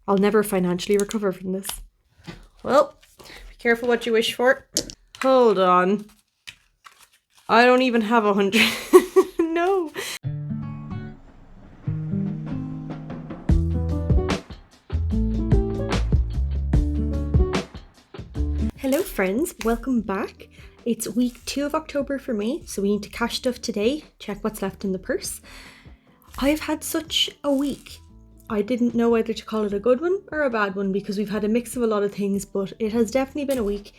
I'll never financially recover from this. Well, be careful what you wish for. Hold on. I don't even have 100. No. Hello friends, welcome back. It's week 2 of October for me, so we need to cash stuff today, check what's left in the purse. I've had such a week. I didn't know whether to call it a good one or a bad one because we've had a mix of a lot of things, but it has definitely been a week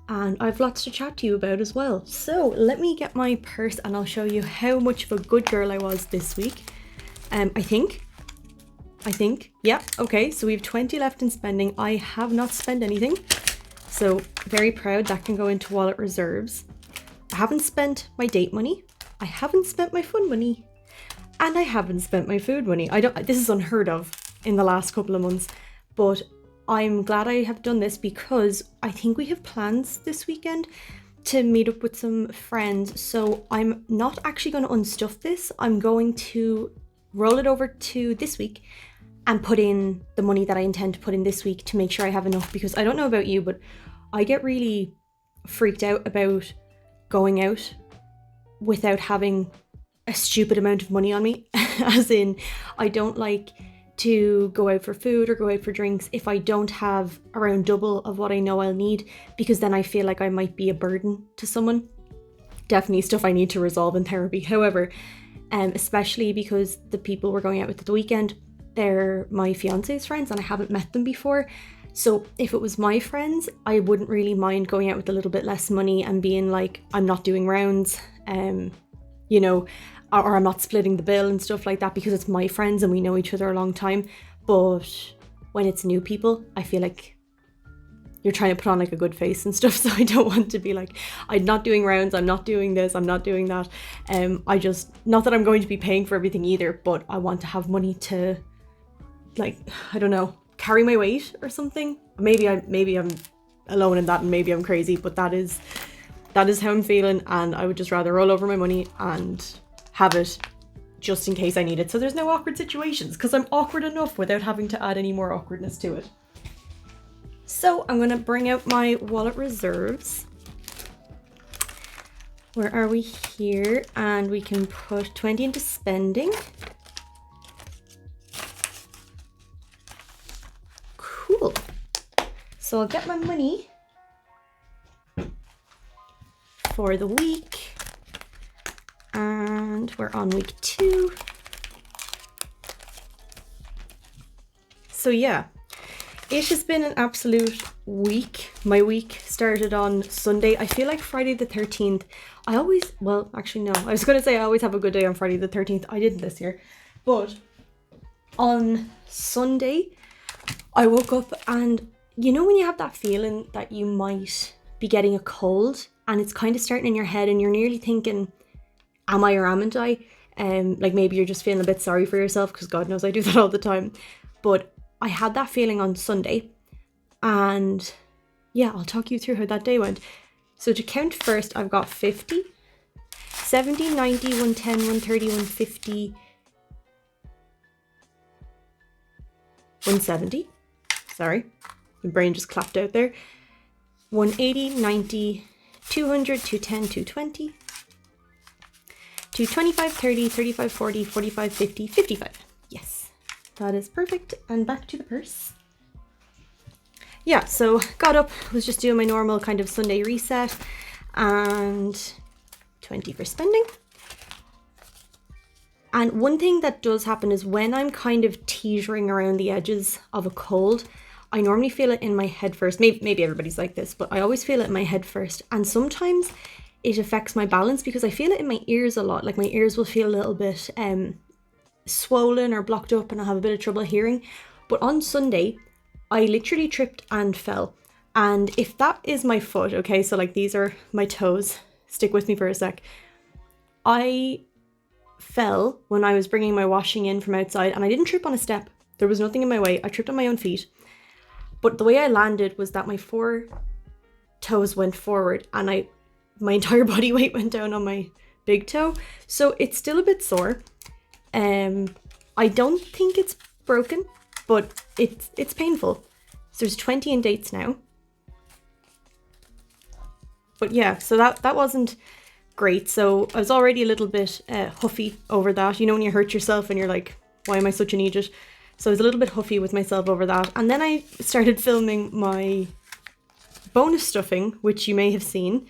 and I've lots to chat to you about as well. So let me get my purse and I'll show you how much of a good girl I was this week. I think, yeah, okay, so we have 20 left in spending. I have not spent anything, so very proud. That can go into wallet reserves. I haven't spent my date money, I haven't spent my fun money, and I haven't spent my food money. This is unheard of in the last couple of months, but I'm glad I have done this because I think we have plans this weekend to meet up with some friends. So I'm not actually going to unstuff this. I'm going to roll it over to this week and put in the money that I intend to put in this week to make sure I have enough, because I don't know about you, but I get really freaked out about going out without having a stupid amount of money on me. As in, I don't like to go out for food or go out for drinks if I don't have around double of what I know I'll need, because then I feel like I might be a burden to someone. Definitely stuff I need to resolve in therapy. However, especially because the people we're going out with at the weekend, they're my fiance's friends and I haven't met them before. So if it was my friends, I wouldn't really mind going out with a little bit less money and being like, I'm not doing rounds, you know, or I'm not splitting the bill and stuff like that because it's my friends and we know each other a long time. But when it's new people, I feel like you're trying to put on like a good face and stuff. So I don't want to be like, I'm not doing rounds, I'm not doing this, I'm not doing that. Not that I'm going to be paying for everything either, but I want to have money to, like, I don't know, carry my weight or something. Maybe I'm alone in that and maybe I'm crazy, but that is how I'm feeling, and I would just rather roll over my money and have it just in case I need it, so there's no awkward situations, because I'm awkward enough without having to add any more awkwardness to it. So I'm gonna bring out my wallet reserves. Where are we here? And we can put 20 into spending. Cool. So I'll get my money for the week. And we're on week 2. So yeah, it has been an absolute week. My week started on Sunday. I feel like Friday the 13th, I always have a good day on Friday the 13th. I didn't this year. But on Sunday, I woke up and you know when you have that feeling that you might be getting a cold and it's kind of starting in your head and you're nearly thinking, am I or amn't I? Like maybe you're just feeling a bit sorry for yourself, because God knows I do that all the time. But I had that feeling on Sunday, and yeah, I'll talk you through how that day went. So to count first, I've got 50, 70, 90, 110, 130, 150, 170. Sorry, my brain just clapped out there. 180, 90, 200, 210, 220. 25, 30, 35, 40, 45, 50, 55. Yes, that is perfect. And back to the purse. Yeah, so got up, was just doing my normal kind of Sunday reset, and 20 for spending. And one thing that does happen is when I'm kind of teetering around the edges of a cold, I normally feel it in my head first. Maybe everybody's like this, but I always feel it in my head first. And sometimes it affects my balance because I feel it in my ears a lot. Like my ears will feel a little bit swollen or blocked up and I'll have a bit of trouble hearing. But on Sunday, I literally tripped and fell. And if that is my foot, okay, so like these are my toes, stick with me for a sec. I fell when I was bringing my washing in from outside and I didn't trip on a step. There was nothing in my way. I tripped on my own feet. But the way I landed was that my 4 toes went forward and my entire body weight went down on my big toe. So it's still a bit sore. I don't think it's broken. but it's painful. So there's 20 in dates now. But yeah, so that wasn't great. So I was already a little bit huffy over that. You know, when you hurt yourself and you're like, why am I such an idiot? So I was a little bit huffy with myself over that. And then I started filming my bonus stuffing, which you may have seen.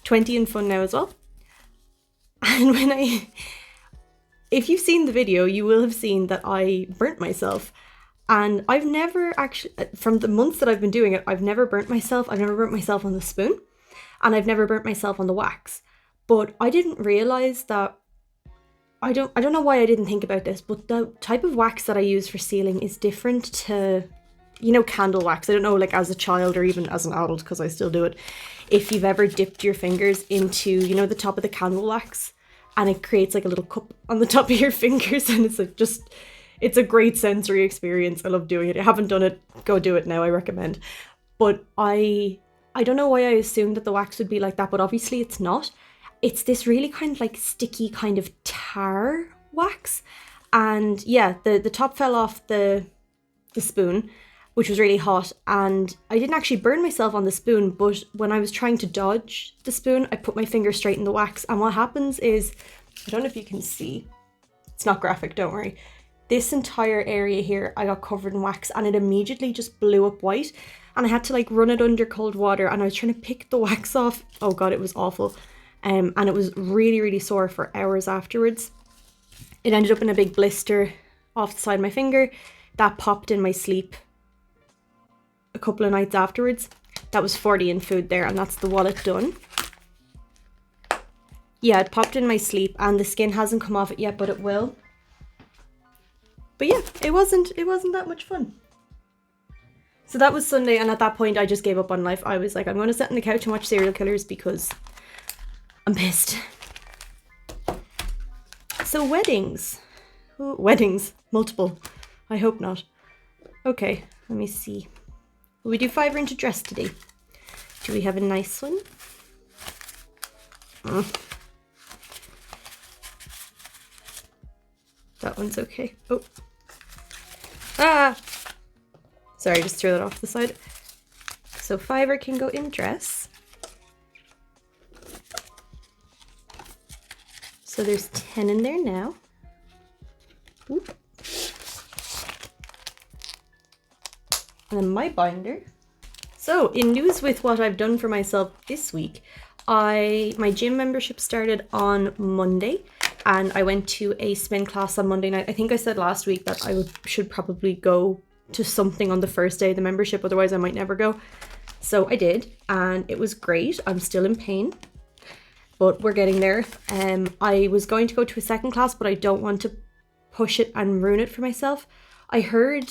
20 in fun now as well. And if you've seen the video, you will have seen that I burnt myself. And I've never actually, from the months that I've been doing it, I've never burnt myself. I've never burnt myself on the spoon, and I've never burnt myself on the wax. But I didn't realize that, I don't know why I didn't think about this, but the type of wax that I use for sealing is different to, you know, candle wax. I don't know, like as a child or even as an adult, because I still do it. If you've ever dipped your fingers into, you know, the top of the candle wax, and it creates like a little cup on the top of your fingers, and it's like it's a great sensory experience. I love doing it. I haven't done it. Go do it now. I recommend. But I don't know why I assumed that the wax would be like that, but obviously it's not. It's this really kind of like sticky kind of tar wax. And yeah, the top fell off the spoon, which was really hot. And I didn't actually burn myself on the spoon, but when I was trying to dodge the spoon, I put my finger straight in the wax. And what happens is, I don't know if you can see, it's not graphic, don't worry. This entire area here, I got covered in wax, and it immediately just blew up white, and I had to like run it under cold water, and I was trying to pick the wax off. Oh God, it was awful. And it was really, really sore for hours afterwards. It ended up in a big blister off the side of my finger that popped in my sleep a couple of nights afterwards. That was 40 in food there, and that's the wallet done. Yeah, it popped in my sleep, and the skin hasn't come off it yet, but it will. But yeah, it wasn't that much fun. So that was Sunday, and at that point I just gave up on life. I was like, I'm going to sit on the couch and watch serial killers because I'm pissed. So weddings. Ooh, weddings. Multiple. I hope not. Okay, let me see. Will we do fiver into dress today? Do we have a nice one? That one's okay. Oh. Ah! Sorry, just threw that off the side. So fiver can go in dress. So there's 10 in there now. Oop. And then my binder. So in news with what I've done for myself this week, my gym membership started on Monday, and I went to a spin class on Monday night. I think I said last week that I should probably go to something on the first day of the membership, otherwise I might never go. So I did, and it was great. I'm still in pain, but we're getting there. I was going to go to a second class, but I don't want to push it and ruin it for myself. I heard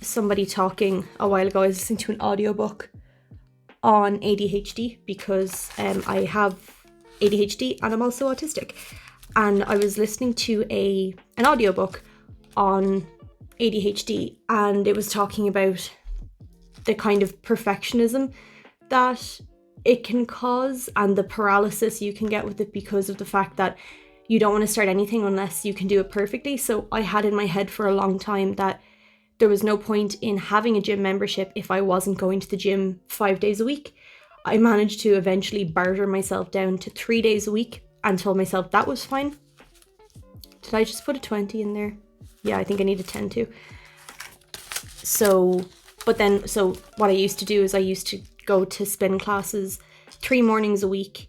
somebody talking a while ago. I was listening to an audiobook on ADHD because I have ADHD and I'm also autistic. And I was listening to an audiobook on ADHD, and it was talking about the kind of perfectionism that it can cause and the paralysis you can get with it because of the fact that you don't want to start anything unless you can do it perfectly. So I had in my head for a long time that there was no point in having a gym membership if I wasn't going to the gym 5 days a week. I managed to eventually barter myself down to 3 days a week and told myself that was fine. Did I just put a 20 in there? Yeah, I think I need a 10 too. So what I used to do is I used to go to spin classes 3 mornings a week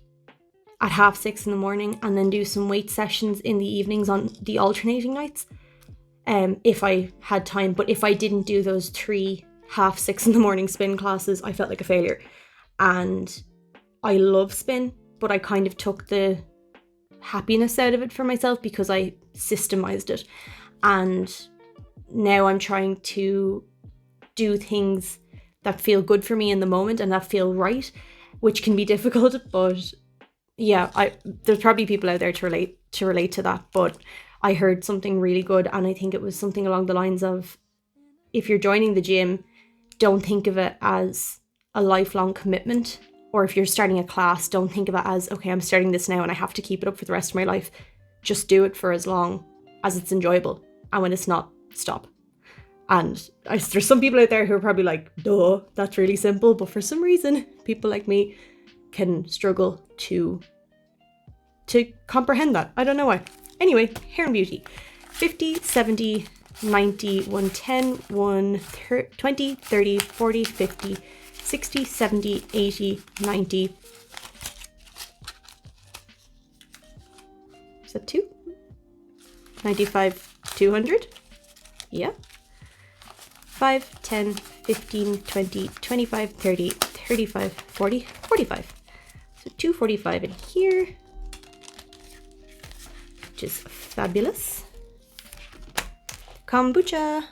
at 6:30 in the morning, and then do some weight sessions in the evenings on the alternating nights, if I had time. But if I didn't do those 3 6:30 in the morning spin classes, I felt like a failure. And I love spin, but I kind of took the happiness out of it for myself because I systemized it. And now I'm trying to do things that feel good for me in the moment and that feel right, which can be difficult. But yeah, there's probably people out there to relate to that. But I heard something really good, and I think it was something along the lines of, if you're joining the gym, don't think of it as a lifelong commitment. Or if you're starting a class, don't think of it as, okay, I'm starting this now and I have to keep it up for the rest of my life. Just do it for as long as it's enjoyable. And when it's not, stop. And there's some people out there who are probably like, duh, that's really simple. But for some reason, people like me can struggle to comprehend that. I don't know why. Anyway, hair and beauty. 50, 70, 90, 110, 120, 30, 40, 50, 60, 70, 80, 90. Is that 2? 95, 200. Yeah. 5, 10, 15, 20, 25, 30, 35, 40, 45. So 245 in here, which is fabulous. Kombucha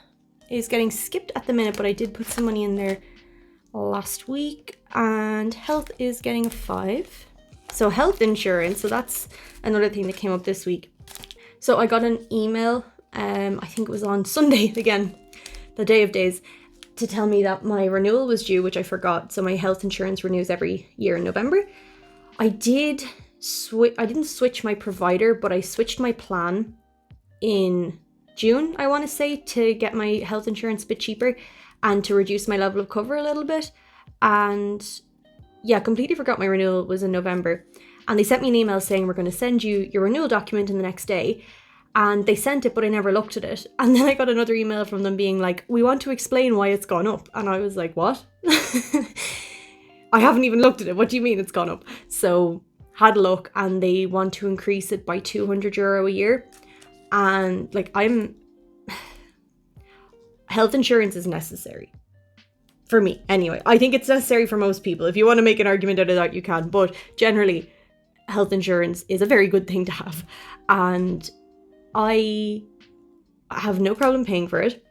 is getting skipped at the minute, but I did put some money in there last week. And health is getting a 5. So health insurance, so that's another thing that came up this week. So I got an email, I think it was on Sunday again, the day of days, to tell me that my renewal was due, which I forgot. So my health insurance renews every year in November. I didn't switch my provider, but I switched my plan in June, I want to say, to get my health insurance a bit cheaper and to reduce my level of cover a little bit. And yeah, completely forgot my renewal was in November. And they sent me an email saying, we're going to send you your renewal document in the next day. And they sent it, but I never looked at it. And then I got another email from them being like, we want to explain why it's gone up. And I was like, what? I haven't even looked at it. What do you mean it's gone up? So had a look, and they want to increase it by €200 a year. And like, health insurance is necessary. For me, anyway. I think it's necessary for most people. If you want to make an argument out of that, you can. But generally, health insurance is a very good thing to have. And I have no problem paying for it.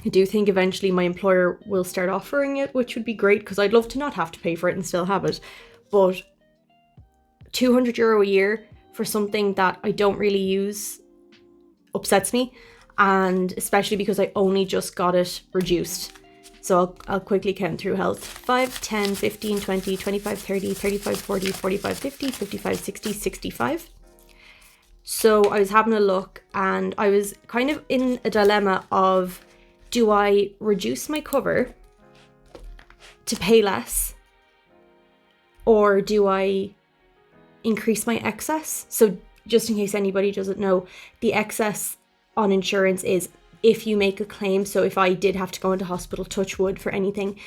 I do think eventually my employer will start offering it, which would be great because I'd love to not have to pay for it and still have it. But €200 a year for something that I don't really use upsets me. And especially because I only just got it reduced. So I'll quickly count through health. 5, 10, 15, 20, 25, 30, 35, 40, 45, 50, 55, 60, 65. So I was having a look and I was kind of in a dilemma of, do I reduce my cover to pay less, or do I increase my excess? So just in case anybody doesn't know, the excess on insurance is if you make a claim. So if I did have to go into hospital, touch wood, for anything,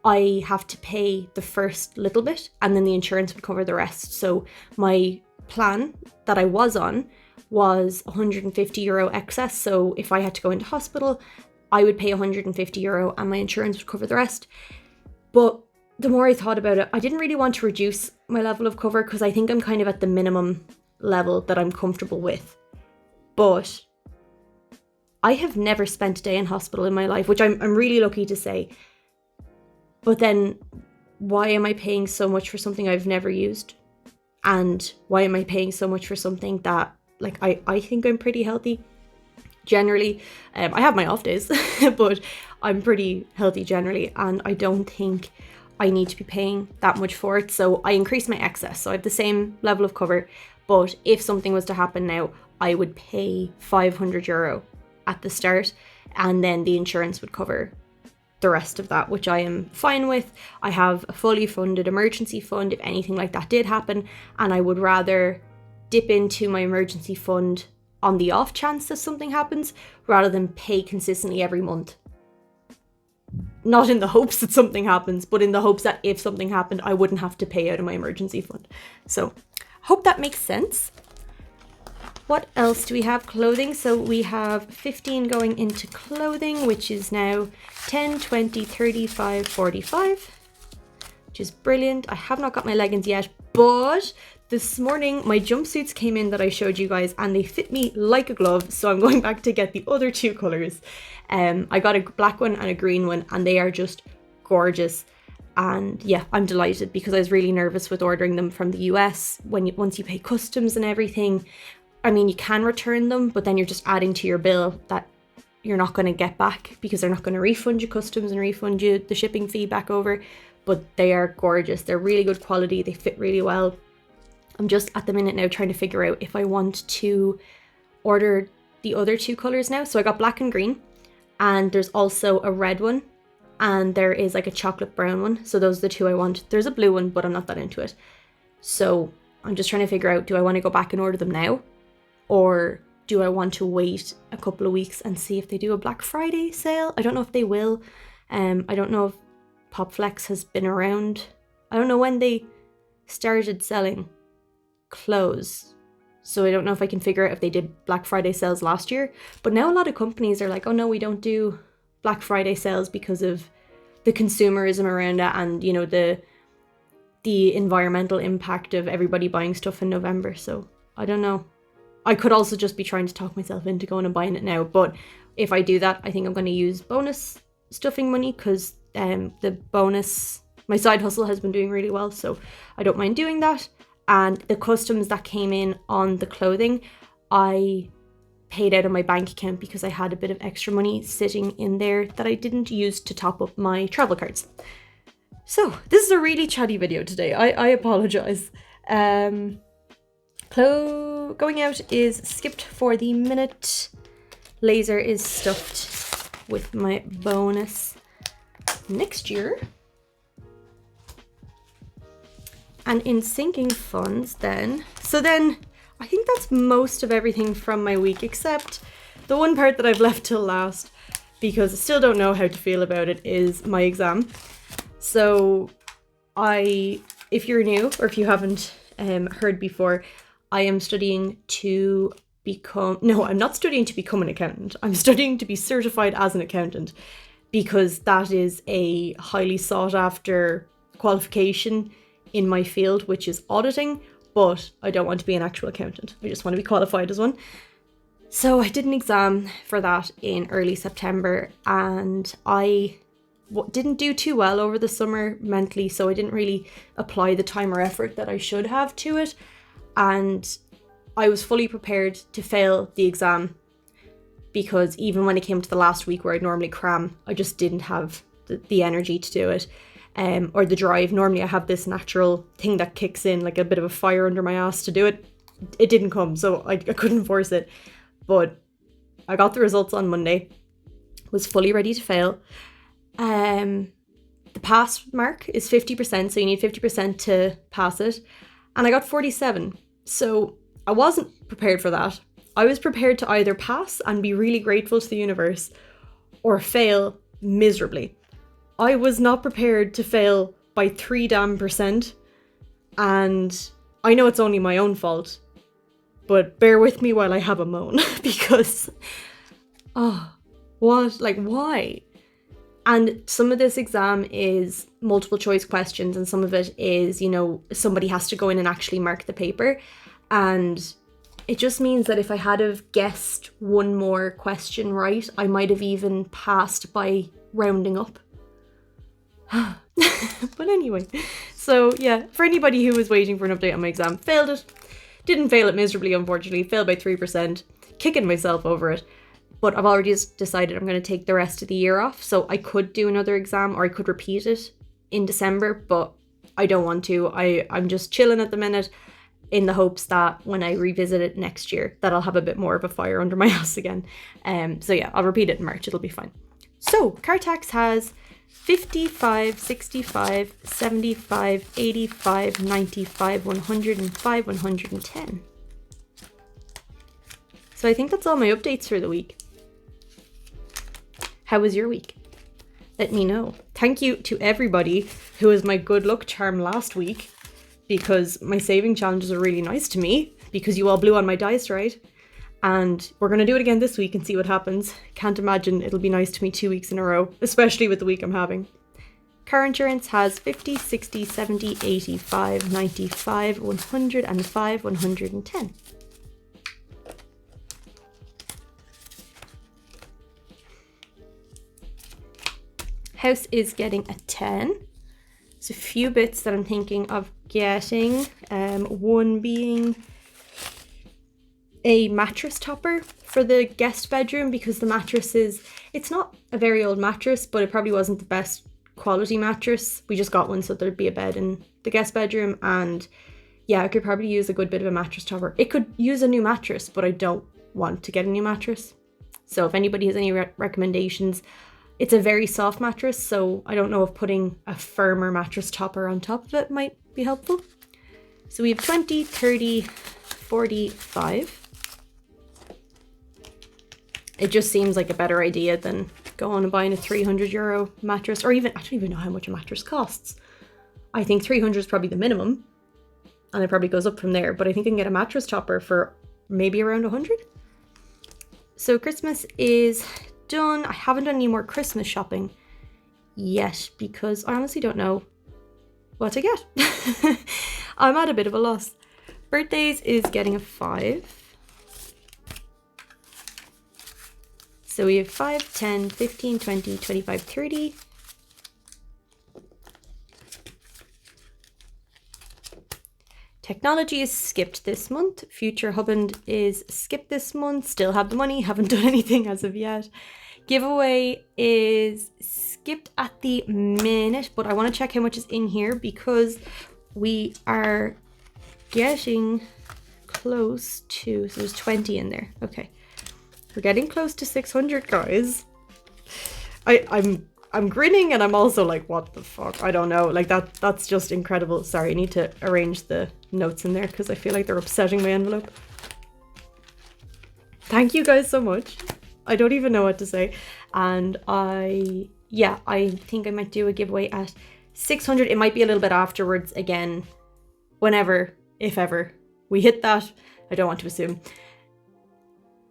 I have to pay the first little bit and then the insurance would cover the rest. So my plan that I was on was €150 excess. So if I had to go into hospital, I would pay €150 and my insurance would cover the rest. But the more I thought about it, I didn't really want to reduce my level of cover because I think I'm kind of at the minimum level that I'm comfortable with. But I have never spent a day in hospital in my life, which I'm really lucky to say. But then why am I paying so much for something I've never used? And why am I paying so much for something that, like, I think I'm pretty healthy generally. I have my off days, but I'm pretty healthy generally. And I don't think I need to be paying that much for it. So I increased my excess. So I have the same level of cover. But if something was to happen now, I would pay €500 at the start. And then the insurance would cover the rest of that, which I am fine with. I have a fully funded emergency fund if anything like that did happen, and I would rather dip into my emergency fund on the off chance that something happens rather than pay consistently every month. Not in the hopes that something happens, but in the hopes that if something happened, I wouldn't have to pay out of my emergency fund. So hope that makes sense. What else do we have? Clothing. So we have 15 going into clothing, which is now 10, 20, 35, 45, which is brilliant. I have not got my leggings yet, but this morning my jumpsuits came in that I showed you guys and they fit me like a glove. So I'm going back to get the other two colors. I got a black one and a green one and they are just gorgeous. And yeah, I'm delighted because I was really nervous with ordering them from the US. Once you pay customs and everything, I mean, you can return them, but then you're just adding to your bill that you're not going to get back because they're not going to refund you customs and refund you the shipping fee back over. But they are gorgeous. They're really good quality. They fit really well. I'm just at the minute now trying to figure out if I want to order the other two colors now. So I got black and green, and there's also a red one, and there is like a chocolate brown one. So those are the two I want. There's a blue one, but I'm not that into it. So I'm just trying to figure out, do I want to go back and order them now? Or do I want to wait a couple of weeks and see if they do a Black Friday sale? I don't know if they will. I don't know if Popflex has been around. I don't know when they started selling clothes. So I don't know if I can figure out if they did Black Friday sales last year. But now a lot of companies are like, oh no, we don't do Black Friday sales because of the consumerism around it and, you know, the environmental impact of everybody buying stuff in November. So I don't know. I could also just be trying to talk myself into going and buying it now. But if I do that, I think I'm going to use bonus stuffing money because the bonus, my side hustle has been doing really well. So I don't mind doing that. And the customs that came in on the clothing, I paid out of my bank account because I had a bit of extra money sitting in there that I didn't use to top up my travel cards. So this is a really chatty video today. I apologize. Going out is skipped for the minute. Laser is stuffed with my bonus next year. And in sinking funds then, I think that's most of everything from my week, except the one part that I've left till last because I still don't know how to feel about it is my exam. So if you're new or if you haven't heard before, I am studying to I'm not studying to become an accountant. I'm studying to be certified as an accountant because that is a highly sought after qualification in my field, which is auditing, but I don't want to be an actual accountant. I just want to be qualified as one. So I did an exam for that in early September and I didn't do too well over the summer mentally, so I didn't really apply the time or effort that I should have to it. And I was fully prepared to fail the exam because even when it came to the last week where I'd normally cram, I just didn't have the energy to do it. Or the drive. Normally I have this natural thing that kicks in, like a bit of a fire under my ass to do it. It didn't come, so I couldn't force it. But I got the results on Monday, was fully ready to fail. The pass mark is 50%, so you need 50% to pass it. And I got 47. So I wasn't prepared for that. I was prepared to either pass and be really grateful to the universe or fail miserably. I was not prepared to fail by 3% and I know it's only my own fault, but bear with me while I have a moan because, why? And some of this exam is multiple choice questions and some of it is, somebody has to go in and actually mark the paper. And it just means that if I had have guessed one more question right, I might have even passed by rounding up. But anyway, so yeah, for anybody who was waiting for an update on my exam, failed it. Didn't fail it miserably, unfortunately. Failed by 3%. Kicking myself over it. But I've already decided I'm going to take the rest of the year off. So I could do another exam or I could repeat it in December, but I don't want to. I'm just chilling at the minute in the hopes that when I revisit it next year, that I'll have a bit more of a fire under my ass again. So yeah, I'll repeat it in March. It'll be fine. So car tax has 55, 65, 75, 85, 95, 105, 110. So I think that's all my updates for the week. How was your week? Let me know. Thank you to everybody who was my good luck charm last week because my saving challenges are really nice to me because you all blew on my dice, right? And we're going to do it again this week and see what happens. Can't imagine it'll be nice to me 2 weeks in a row, especially with the week I'm having. Car insurance has 50, 60, 70, 85, 95, 105, 110. House is getting a 10. There's a few bits that I'm thinking of getting. One being a mattress topper for the guest bedroom because the mattress it's not a very old mattress, but it probably wasn't the best quality mattress. We just got one so there'd be a bed in the guest bedroom, and yeah, I could probably use a good bit of a mattress topper. It could use a new mattress, but I don't want to get a new mattress. So if anybody has any recommendations, it's a very soft mattress, so I don't know if putting a firmer mattress topper on top of it might be helpful. So we have 20, 30, 45. It just seems like a better idea than going and buying a €300 mattress, or even, I don't even know how much a mattress costs. I think 300 is probably the minimum, and it probably goes up from there, but I think I can get a mattress topper for maybe around 100. So Christmas is done. I haven't done any more Christmas shopping yet because I honestly don't know what to get. I'm at a bit of a loss. Birthdays is getting a 5. So we have 5, 10, 15, 20, 25, 30. Technology is skipped this month. Future Huband is skipped this month. Still have the money. Haven't done anything as of yet. Giveaway is skipped at the minute, but I want to check how much is in here because we are getting close to, so there's 20 in there. Okay. We're getting close to 600, guys. I'm grinning and I'm also like, what the fuck? I don't know. Like that's just incredible. Sorry, I need to arrange the notes in there because I feel like they're upsetting my envelope. Thank you guys so much. I don't even know what to say. And I think I might do a giveaway at 600. It might be a little bit afterwards again, whenever, if ever we hit that. I don't want to assume.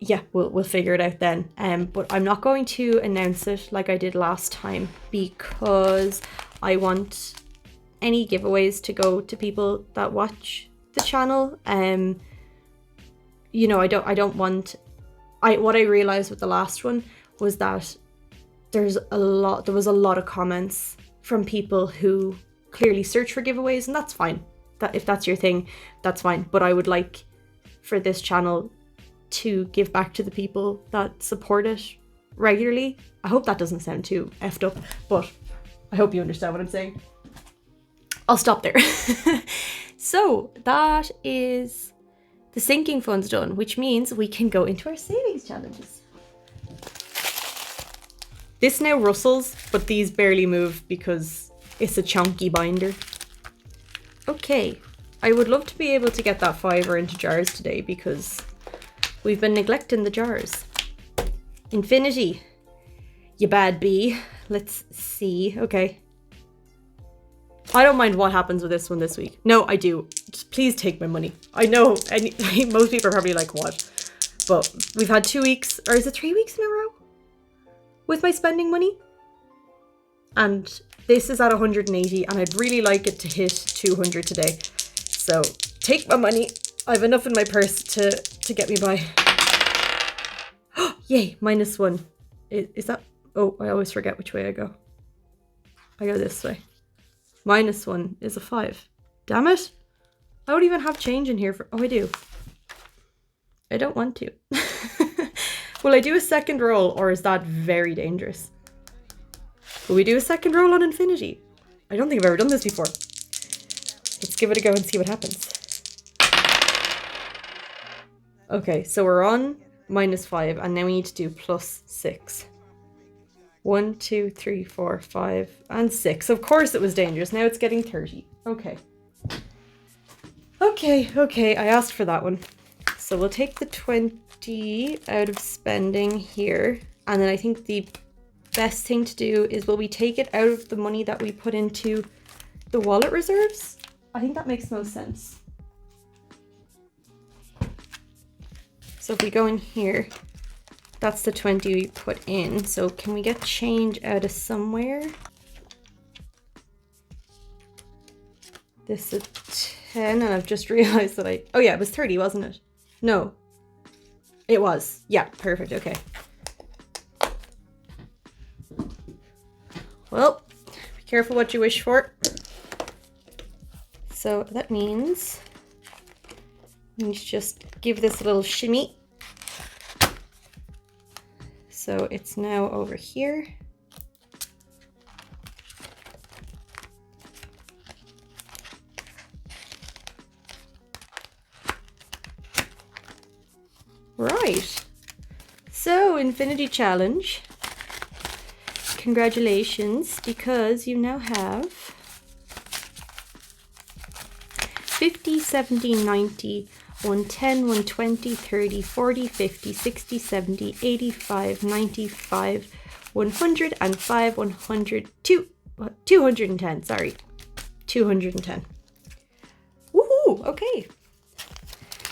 Yeah, we'll figure it out then. But I'm not going to announce it like I did last time because I want any giveaways to go to people that watch the channel. You know, I don't want. What I realized with the last one was that there was a lot of comments from people who clearly search for giveaways, and that's fine. That if that's your thing, that's fine. But I would like for this channel to give back to the people that support it regularly. I hope that doesn't sound too effed up, but I hope you understand what I'm saying. I'll stop there. So that is the sinking funds done, which means we can go into our savings challenges. This now rustles, but these barely move because it's a chunky binder. Okay, I would love to be able to get that fiver into jars today because we've been neglecting the jars. Infinity, you bad bee. Let's see. Okay. I don't mind what happens with this one this week. No, I do. Just please take my money. I know most people are probably like, what? But we've had 2 weeks, or is it 3 weeks in a row with my spending money? And this is at 180 and I'd really like it to hit 200 today. So take my money. I have enough in my purse to get me by. Yay, -1. Is that? Oh, I always forget which way I go. I go this way. -1 is a 5. Damn it. I don't even have change in here for... Oh, I do. I don't want to. Will I do a second roll or is that very dangerous? Will we do a second roll on Infinity? I don't think I've ever done this before. Let's give it a go and see what happens. Okay, so we're on -5 and now we need to do +6. 1, 2, 3, 4, 5, and 6. Of course it was dangerous. Now it's getting 30. Okay. Okay, I asked for that one. So we'll take the 20 out of spending here. And then I think the best thing to do is, will we take it out of the money that we put into the wallet reserves? I think that makes most sense. So if we go in here, that's the 20 we put in. So can we get change out of somewhere? This is 10 and I've just realized that oh yeah, it was 30, wasn't it? No, it was. Yeah, perfect, okay. Well, be careful what you wish for. So that means we need to just give this a little shimmy. So it's now over here. Right. So Infinity Challenge. Congratulations, because you now have 50, 70, 90, 110, 120, 30, 40, 50, 60, 70, 85, 95, 105, 210, sorry. 210. Woohoo! Okay.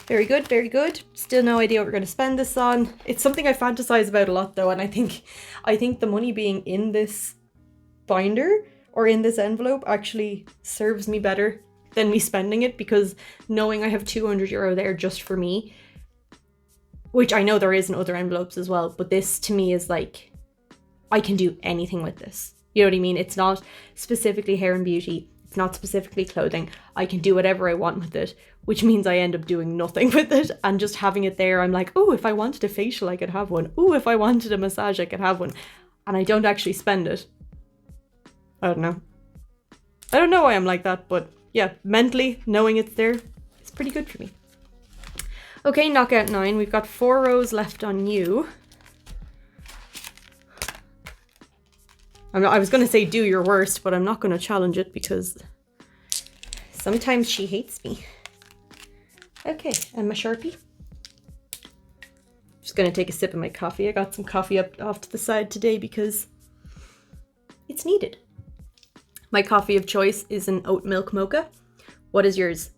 Very good, very good. Still no idea what we're going to spend this on. It's something I fantasize about a lot though, and I think the money being in this binder or in this envelope actually serves me better than me spending it, because knowing I have €200 there just for me, which I know there is in other envelopes as well, but this to me is like, I can do anything with this. You know what I mean? It's not specifically hair and beauty. It's not specifically clothing. I can do whatever I want with it, which means I end up doing nothing with it, and just having it there, I'm like, oh, if I wanted a facial, I could have one. Oh, if I wanted a massage, I could have one. And I don't actually spend it. I don't know. I don't know why I'm like that, but yeah, mentally, knowing it's there, it's pretty good for me. Okay, knockout 9. We've got 4 rows left on you. I was going to say do your worst, but I'm not going to challenge it because sometimes she hates me. Okay, and my Sharpie. Just going to take a sip of my coffee. I got some coffee up off to the side today because it's needed. My coffee of choice is an oat milk mocha. What is yours?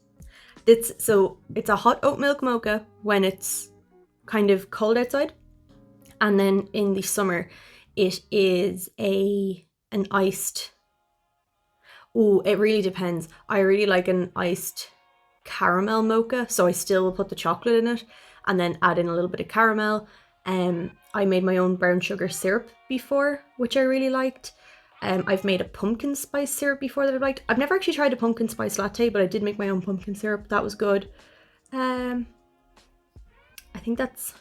It's a hot oat milk mocha when it's kind of cold outside, and then in the summer it is an iced. Oh, it really depends. I really like an iced caramel mocha, so I still will put the chocolate in it and then add in a little bit of caramel. I made my own brown sugar syrup before, which I really liked. I've made a pumpkin spice syrup before that I liked. I've never actually tried a pumpkin spice latte, but I did make my own pumpkin syrup. That was good. I think that's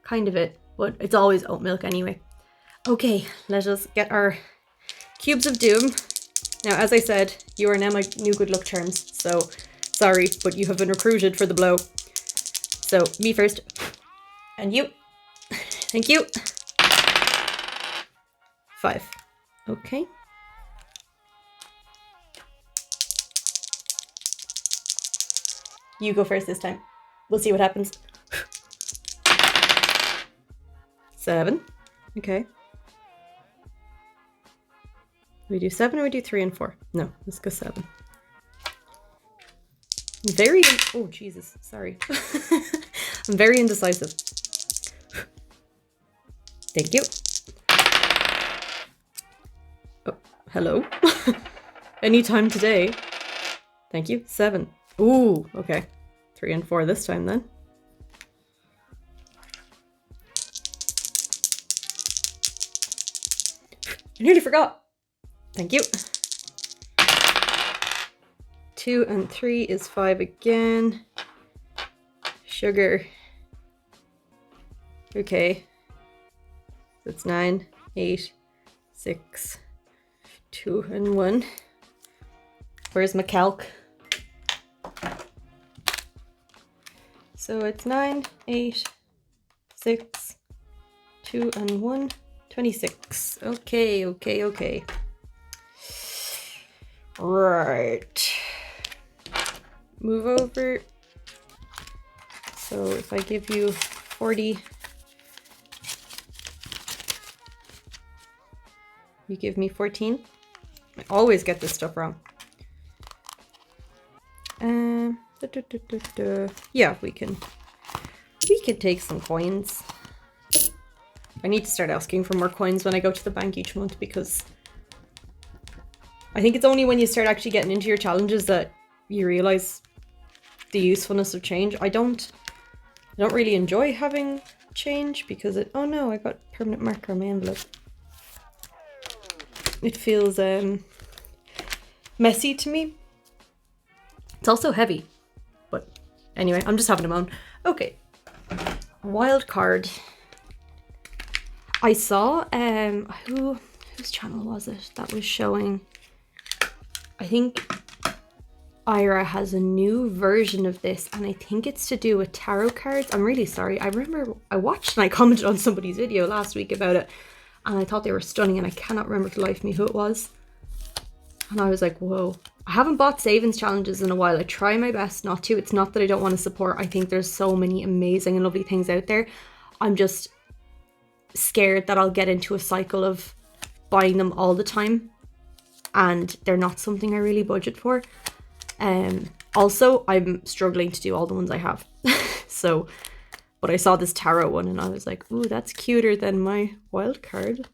kind of it, but it's always oat milk anyway. Okay, let us get our cubes of doom. Now, as I said, you are now my new good luck charms, so sorry, but you have been recruited for the blow. So, me first. And you. Thank you. 5. Okay. You go first this time. We'll see what happens. 7. Okay. We do 7 or we do 3 and 4? No, let's go 7. Oh, Jesus. Sorry. I'm very indecisive. Thank you. Oh, hello. Anytime today. Thank you. 7. Ooh, okay. 3 and 4 this time then. I nearly forgot. Thank you. 2 and 3 is 5 again. Sugar. Okay. That's 9, 8, 6, 2 and 1. Where's my calc? So it's 9, 8, 6, 2 and 1, 26. Okay, okay, okay. Right. Move over. So if I give you 40, you give me 14. I always get this stuff wrong. Yeah, we can take some coins. I need to start asking for more coins when I go to the bank each month, because I think it's only when you start actually getting into your challenges that you realize the usefulness of change. I don't really enjoy having change because oh no, I got permanent marker on my envelope. It feels messy to me. It's also heavy, but anyway, I'm just having a moan. Okay, wild card. I saw whose channel was it that was showing? I think OURA has a new version of this, and I think it's to do with tarot cards. I'm really sorry. I remember I watched and I commented on somebody's video last week about it, and I thought they were stunning, and I cannot remember for the life of me who it was. And I was like, whoa. I haven't bought savings challenges in a while. I try my best not to. It's not that I don't want to support. I think there's so many amazing and lovely things out there. I'm just scared that I'll get into a cycle of buying them all the time, and they're not something I really budget for. Also, I'm struggling to do all the ones I have. So, but I saw this tarot one and I was like, ooh, that's cuter than my wild card.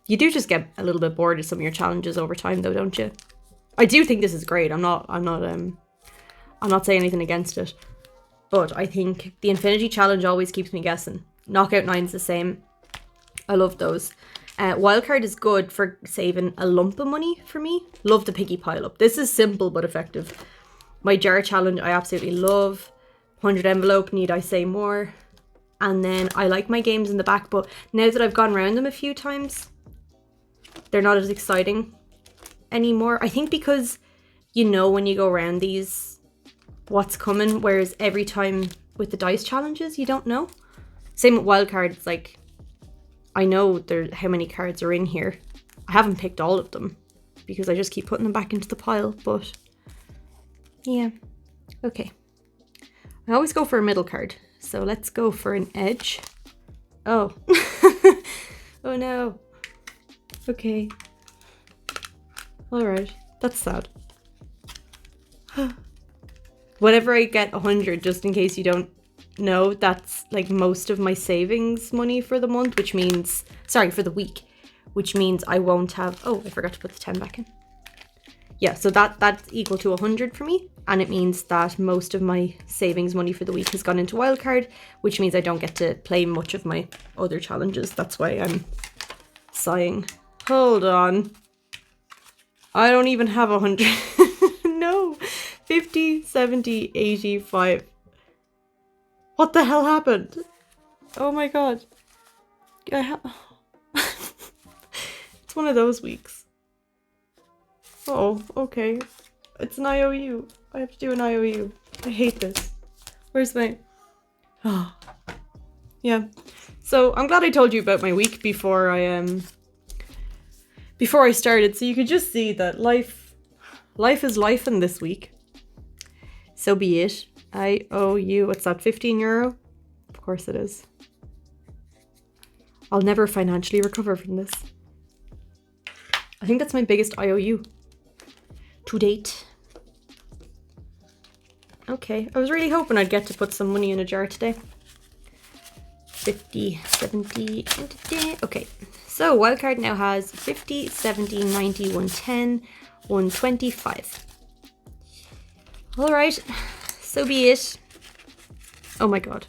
You do just get a little bit bored of some of your challenges over time though, don't you? I do think this is great. I'm not saying anything against it. But I think the Infinity Challenge always keeps me guessing. Knockout 9's the same. I love those. Wildcard is good for saving a lump of money for me. Love the piggy pile up. This is simple but effective. My jar challenge I absolutely love. 100 envelope, need I say more. And then I like my games in the back, but now that I've gone around them a few times, they're not as exciting anymore. I think because you know when you go around these what's coming, whereas every time with the dice challenges you don't know. Same with wildcard, it's like I know how many cards are in here. I haven't picked all of them because I just keep putting them back into the pile, but yeah. Okay. I always go for a middle card, so let's go for an edge. Oh. Oh no. Okay. Alright. That's sad. Whenever I get 100, just in case you don't know, that's like most of my savings money for the month, which means, sorry, for the week, which means I won't have, oh, I forgot to put the 10 back in. Yeah, so that's equal to 100 for me, and it means that most of my savings money for the week has gone into wildcard, which means I don't get to play much of my other challenges. That's why I'm sighing. Hold on. I don't even have 100. No. 50, 70, 85. What the hell happened? Oh my god. It's one of those weeks. Oh, okay. It's an IOU. I have to do an IOU. I hate this. Where's my... Oh. Yeah. So I'm glad I told you about my week before I started, so you could just see that life is life in this week. So be it. I owe you, what's that, 15 euro? Of course it is. I'll never financially recover from this. I think that's my biggest IOU to date. Okay, I was really hoping I'd get to put some money in a jar today. 50, 70, okay. So wildcard now has 50, 70, 90, 110, 125. All right. So be it. Oh my god.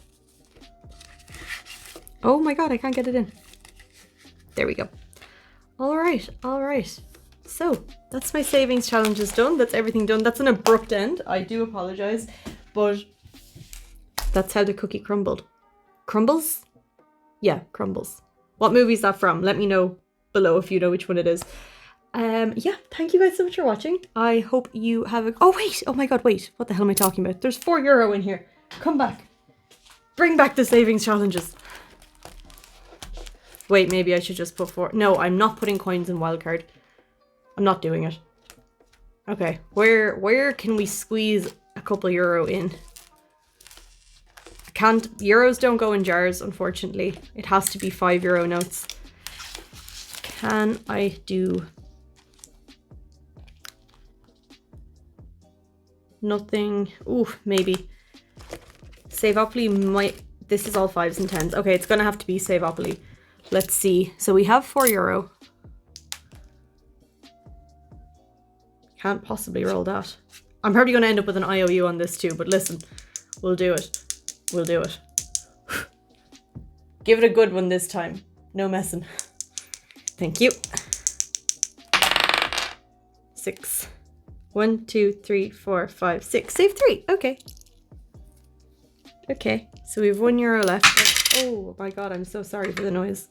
Oh my god, I can't get it in. There we go. Alright, alright. So, that's my savings challenges done. That's everything done. That's an abrupt end. I do apologise. But that's how the cookie crumbled. Crumbles? Yeah, crumbles. What movie is that from? Let me know below if you know which one it is. Yeah, thank you guys so much for watching. I hope you have a... Oh, wait! Oh my god, wait. What the hell am I talking about? There's 4 euro in here. Come back. Bring back the savings challenges. Wait, maybe I should just put 4... No, I'm not putting coins in wildcard. I'm not doing it. Okay, where can we squeeze a couple euro in? I can't... Euros don't go in jars, unfortunately. It has to be 5 euro notes. Can I do... Nothing. Ooh, maybe. Saveopoly might... This is all 5s and 10s. Okay, it's gonna have to be Saveopoly. Let's see. So we have 4 euro. Can't possibly roll that. I'm probably gonna end up with an IOU on this too, but listen. We'll do it. We'll do it. Give it a good one this time. No messing. Thank you. 6. 1, 2, 3, 4, 5, 6. Save 3. Okay. Okay. So we have 1 euro left. Oh my god, I'm so sorry for the noise.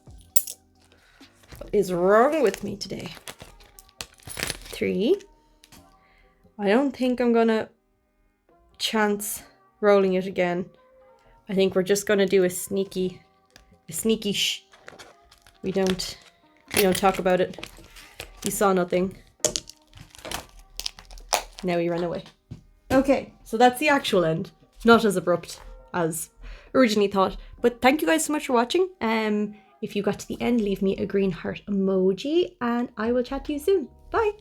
What is wrong with me today? 3. I don't think I'm gonna chance rolling it again. I think we're just gonna do a sneaky shh. We don't talk about it. You saw nothing. Now he ran away. Okay, so that's the actual end. Not as abrupt as originally thought. But thank you guys so much for watching. If you got to the end, leave me a green heart emoji and I will chat to you soon. Bye!